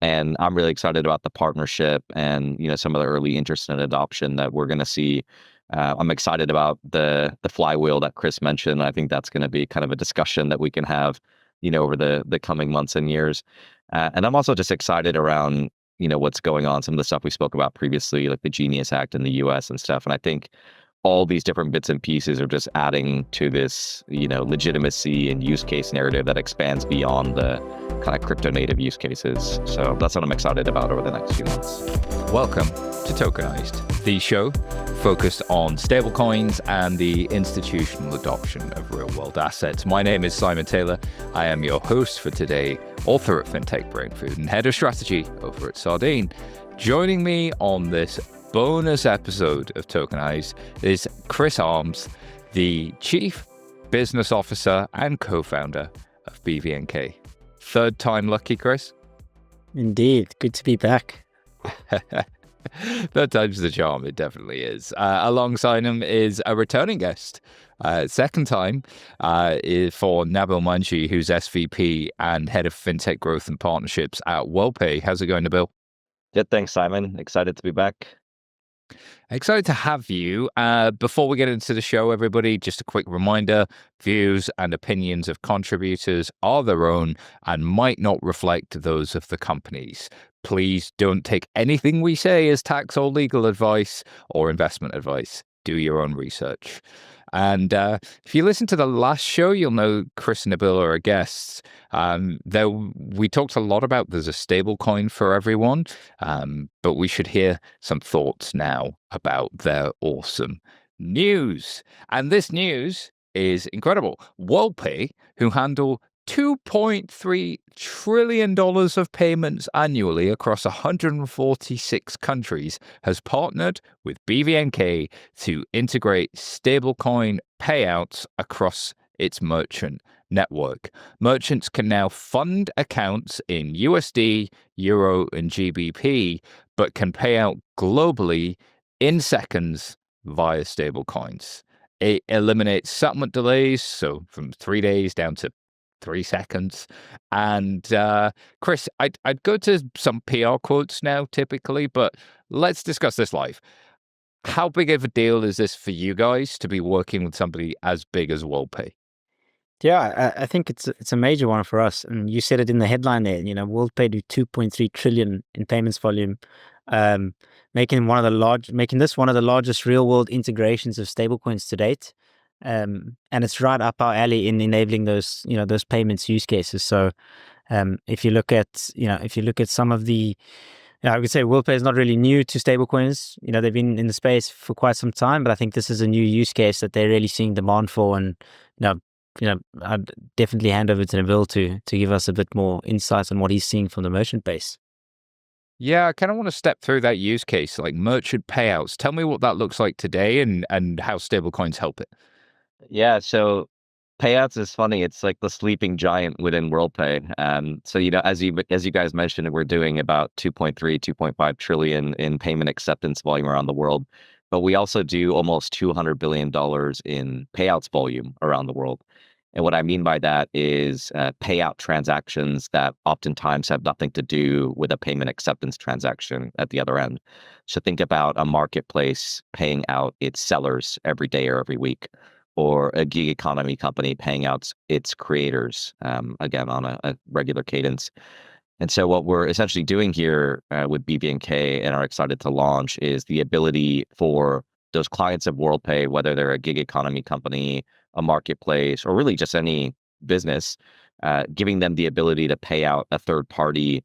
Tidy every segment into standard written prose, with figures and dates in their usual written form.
And I'm really excited about the partnership and, some of the early interest and adoption that we're going to see. I'm excited about the flywheel that Chris mentioned. I think that's going to be kind of a discussion that we can have, over the coming months and years. And I'm also just excited around, what's going on, some of the stuff we spoke about previously, like the Genius Act in the US and stuff. And I think all these different bits and pieces are just adding to this, legitimacy and use case narrative that expands beyond the kind of crypto native use cases. So that's what I'm excited about over the next few months. Welcome to Tokenized, the show focused on stablecoins and the institutional adoption of real-world assets. My name is Simon Taylor. I am your host for today, author at FinTech Brain Food and head of strategy over at Sardine. Joining me on this bonus episode of Tokenized is Chris Harmse, the Chief Business Officer and co-founder of BVNK. Third time lucky, Chris? Indeed. Good to be back. Third time's the charm. It definitely is. Alongside him is a returning guest. Second time is for Nabil Manji, who's SVP and head of FinTech Growth and Partnerships at Worldpay. How's it going, Nabil? Yeah, thanks, Simon. Excited to be back. Excited to have you. Before we get into the show, everybody, just a quick reminder, views and opinions of contributors are their own and might not reflect those of the companies. Please don't take anything we say as tax or legal advice or investment advice. Do your own research. And if you listen to the last show, you'll know Chris and Nabil are our guests. We talked a lot about there's a stablecoin for everyone, but we should hear some thoughts now about their awesome news. And this news is incredible. Worldpay, who handle $2.3 trillion of payments annually across 146 countries, has partnered with BVNK to integrate stablecoin payouts across its merchant network. Merchants can now fund accounts in USD, Euro, and GBP, but can pay out globally in seconds via stablecoins. It eliminates settlement delays, so from 3 days down to 3 seconds. And Chris, I'd go to some PR quotes now typically, but let's discuss this live. How big of a deal is this for you guys to be working with somebody as big as Worldpay? Yeah, I think it's a major one for us. And you said it in the headline there, Worldpay do 2.3 trillion in payments volume, making this one of the largest real world integrations of stablecoins to date. And it's right up our alley in enabling those payments use cases. So, if you look at some of the, I would say Worldpay is not really new to stablecoins. They've been in the space for quite some time, but I think this is a new use case that they're really seeing demand for. And, I'd definitely hand over to Nabil to give us a bit more insights on what he's seeing from the merchant base. Yeah, I kind of want to step through that use case, like merchant payouts. Tell me what that looks like today and how stablecoins help it. Yeah, so payouts is funny. It's like the sleeping giant within WorldPay. So, as you guys mentioned, we're doing about 2.5 trillion in payment acceptance volume around the world. But we also do almost $200 billion in payouts volume around the world. And what I mean by that is payout transactions that oftentimes have nothing to do with a payment acceptance transaction at the other end. So think about a marketplace paying out its sellers every day or every week, or a gig economy company paying out its creators, again, on a regular cadence. And so what we're essentially doing here with BVNK and are excited to launch is the ability for those clients of WorldPay, whether they're a gig economy company, a marketplace, or really just any business, giving them the ability to pay out a third party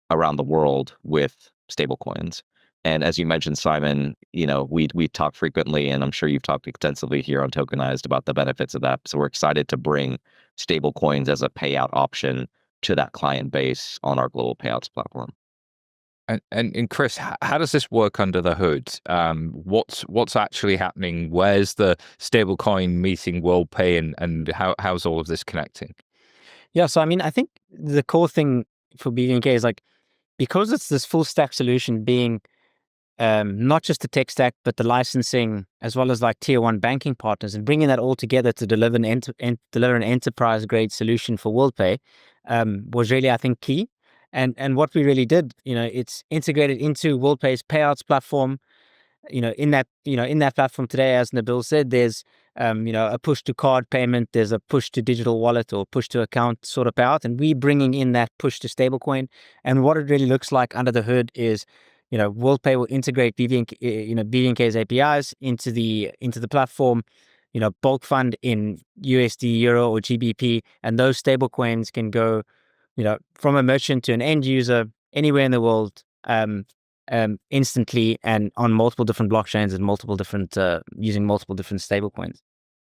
around the world with stablecoins. And as you mentioned, Simon, we talk frequently, and I'm sure you've talked extensively here on Tokenized about the benefits of that. So we're excited to bring stablecoins as a payout option to that client base on our global payouts platform. And Chris, how does this work under the hood? What's actually happening? Where's the stablecoin meeting WorldPay, and how's all of this connecting? Yeah, so I think the core thing for BVNK is because it's this full stack solution being not just the tech stack, but the licensing as well as tier one banking partners, and bringing that all together to deliver an enterprise grade solution for WorldPay was really, I think, key. And what we really did, it's integrated into Worldpay's payouts platform. In that platform today, as Nabil said, there's a push to card payment, there's a push to digital wallet or push to account sort of payout, and we bringing in that push to stablecoin. And what it really looks like under the hood is, Worldpay will integrate BVNK's APIs into the platform, bulk fund in USD, Euro, or GBP, and those stablecoins can go, from a merchant to an end user anywhere in the world, instantly and on multiple different blockchains and multiple different using multiple different stablecoins.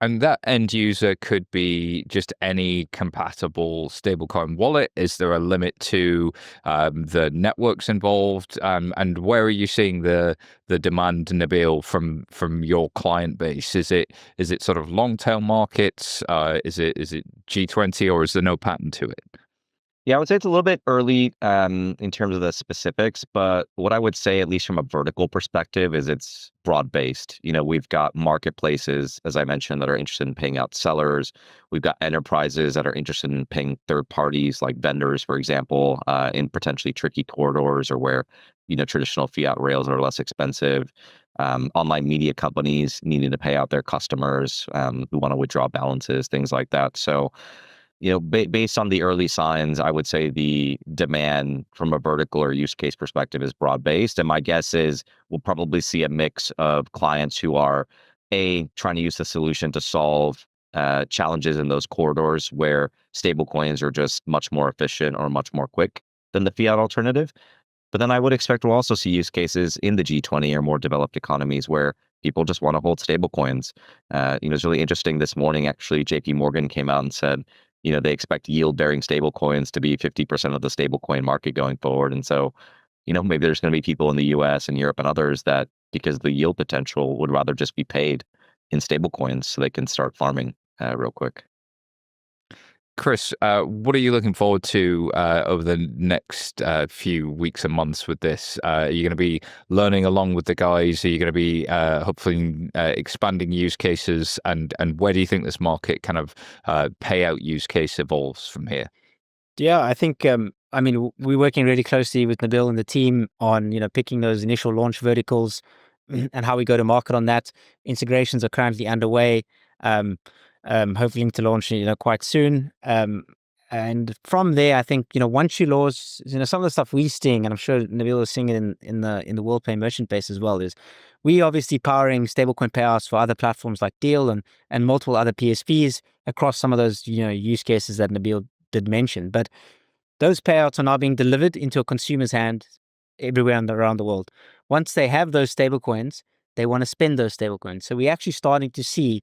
And that end user could be just any compatible stablecoin wallet. Is there a limit to the networks involved? And where are you seeing the demand, Nabil, from your client base? Is it sort of long tail markets? Is it G20, or is there no pattern to it? Yeah, I would say it's a little bit early in terms of the specifics, but what I would say, at least from a vertical perspective, is it's broad-based. We've got marketplaces, as I mentioned, that are interested in paying out sellers. We've got enterprises that are interested in paying third parties, like vendors, for example, in potentially tricky corridors or where, traditional fiat rails are less expensive. Online media companies needing to pay out their customers who want to withdraw balances, things like that. So, based on the early signs, I would say the demand from a vertical or use case perspective is broad-based. And my guess is we'll probably see a mix of clients who are, trying to use the solution to solve challenges in those corridors where stablecoins are just much more efficient or much more quick than the fiat alternative. But then I would expect we'll also see use cases in the G20 or more developed economies where people just want to hold stablecoins. It's really interesting. This morning, actually, JP Morgan came out and said, they expect yield-bearing stablecoins to be 50% of the stablecoin market going forward. And so, maybe there's going to be people in the US and Europe and others that, because of the yield potential, would rather just be paid in stablecoins so they can start farming real quick. Chris, what are you looking forward to over the next few weeks and months with this? Are you going to be learning along with the guys? Are you going to be hopefully expanding use cases? And where do you think this market kind of payout use case evolves from here? Yeah, I think, we're working really closely with Nabil and the team on, picking those initial launch verticals and how we go to market on that. Integrations are currently underway. Hopefully to launch, quite soon. And from there, I think, once you launch, some of the stuff we're seeing, and I'm sure Nabil is seeing it in the Worldpay merchant base as well, is we obviously powering stablecoin payouts for other platforms like Deal and multiple other PSPs across some of those, use cases that Nabil did mention. But those payouts are now being delivered into a consumer's hand everywhere around the world. Once they have those stablecoins, they want to spend those stablecoins. So we're actually starting to see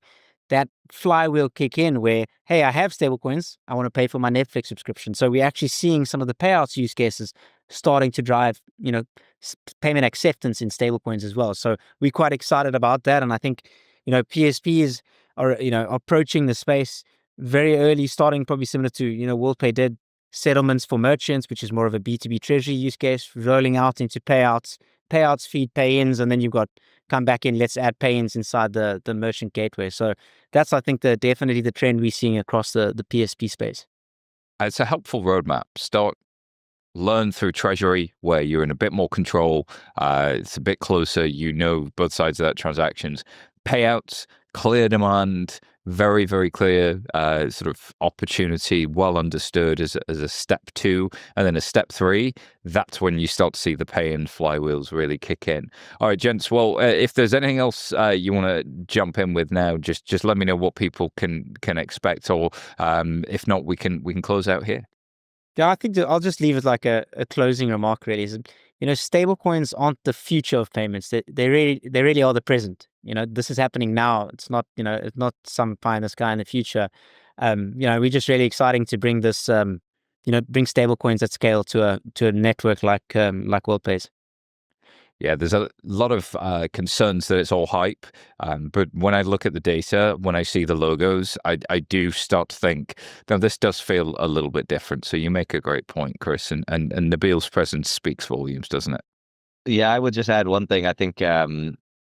that flywheel kick in where, hey, I have stablecoins, I want to pay for my Netflix subscription. So we're actually seeing some of the payouts use cases starting to drive, payment acceptance in stablecoins as well. So we're quite excited about that. And I think, PSPs are, approaching the space very early, starting probably similar to, Worldpay did settlements for merchants, which is more of a B2B treasury use case, rolling out into payouts feed pay-ins, and then you've got come back in, let's add pay-ins inside the merchant gateway. So that's, I think, definitely the trend we're seeing across the PSP space. It's a helpful roadmap. Learn through treasury, where you're in a bit more control. It's a bit closer. Both sides of that transactions. Payouts, clear demand, very, very clear sort of opportunity, well understood as a step 2. And then a step 3, that's when you start to see the pay-in flywheels really kick in. All right, gents. Well, if there's anything else you want to jump in with now, just let me know what people can expect, or if not, we can close out here. Yeah, I think I'll just leave it like a closing remark. Really, is, stablecoins aren't the future of payments. They really are the present. This is happening now. It's not it's not some pie in the sky in the future. We're just really exciting to bring this bring stablecoins at scale to a network like Worldpay's. Yeah, there's a lot of concerns that it's all hype. But when I look at the data, when I see the logos, I do start to think, now this does feel a little bit different. So you make a great point, Chris, and Nabil's presence speaks volumes, doesn't it? Yeah, I would just add one thing. I think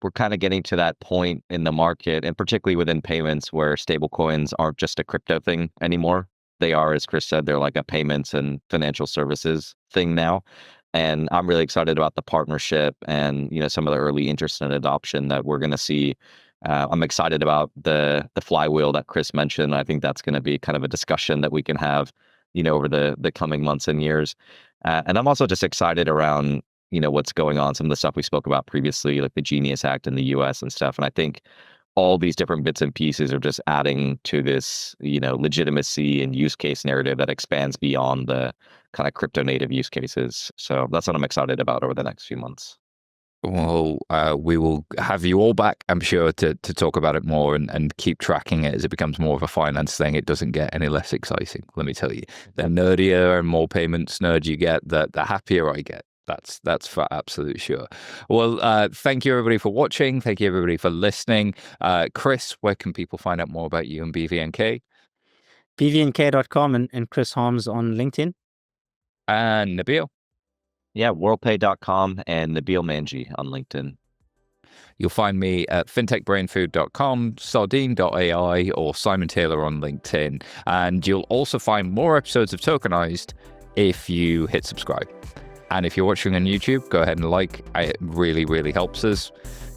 we're kind of getting to that point in the market, and particularly within payments, where stablecoins aren't just a crypto thing anymore. They are, as Chris said, they're like a payments and financial services thing now. And I'm really excited about the partnership and, some of the early interest and adoption that we're going to see. I'm excited about the flywheel that Chris mentioned. I think that's going to be kind of a discussion that we can have, over the coming months and years. And I'm also just excited around, what's going on, some of the stuff we spoke about previously, like the Genius Act in the US and stuff. And I think all these different bits and pieces are just adding to this, legitimacy and use case narrative that expands beyond the kind of crypto native use cases. So that's what I'm excited about over the next few months. Well, we will have you all back, I'm sure, to talk about it more and keep tracking it as it becomes more of a finance thing. It doesn't get any less exciting, let me tell you. The nerdier and more payments nerd you get, the happier I get. That's for absolute sure. Well, thank you everybody for watching. Thank you everybody for listening. Chris, where can people find out more about you and BVNK? BVNK.com and Chris Harmse on LinkedIn. And Nabil? Yeah, worldpay.com and Nabil Manji on LinkedIn. You'll find me at fintechbrainfood.com, sardine.ai, or Simon Taylor on LinkedIn. And you'll also find more episodes of Tokenized if you hit subscribe. And if you're watching on YouTube, go ahead and like. It really, really helps us.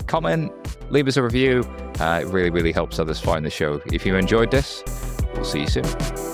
Comment, leave us a review. It really, really helps others find the show. If you enjoyed this, we'll see you soon.